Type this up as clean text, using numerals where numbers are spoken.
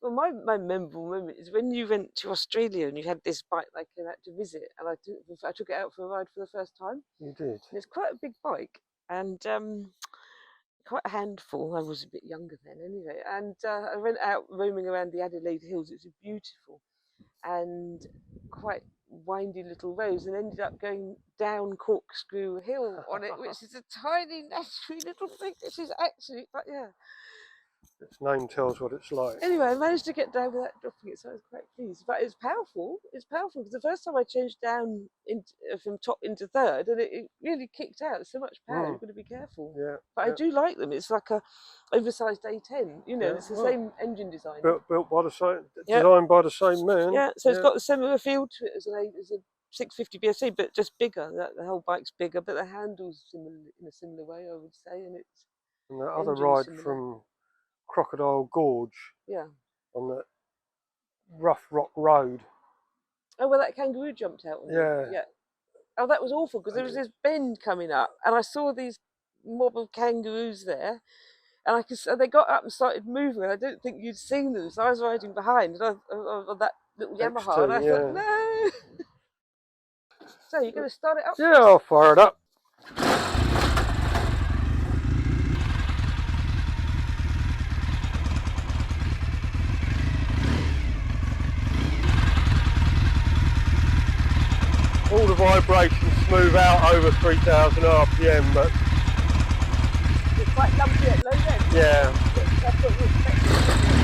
Well, my memorable moment is when you went to Australia and you had this bike that I came out to visit, and I took it out for a ride for the first time. You did. And it's quite a big bike, and quite a handful. I was a bit younger then, anyway. And I went out roaming around the Adelaide Hills. It was beautiful and quite windy little roads, and ended up going down Corkscrew Hill on it, which is a tiny, naturally little thing. This is actually, but yeah. Its name tells what it's like. Anyway, I managed to get down without dropping it, so I was quite pleased. But it's powerful. It's powerful because the first time I changed down from top into third, and it really kicked out. There's so much power. You've got to be careful. Yeah. But I do like them. It's like a oversized A10. You know, it's the same engine design. Built by the same, designed by the same man. Yeah. So it's got a similar feel to it as a 650 BSC, but just bigger. The whole bike's bigger, but the handles similar in a similar way, I would say. And it's the other ride from Crocodile Gorge, on that rough rock road. Oh, well, that kangaroo jumped out on you. Yeah. Oh, that was awful because there was this bend coming up, and I saw these mob of kangaroos there, and they got up and started moving, and I don't think you'd seen them, so I was riding behind, and on that little Yamaha, and I thought, no. So you're going to start it up? Yeah, I'll fire it up. All the vibrations smooth out over 3,000 RPM, but it's quite lumpy at low end. Yeah. That's what we expected.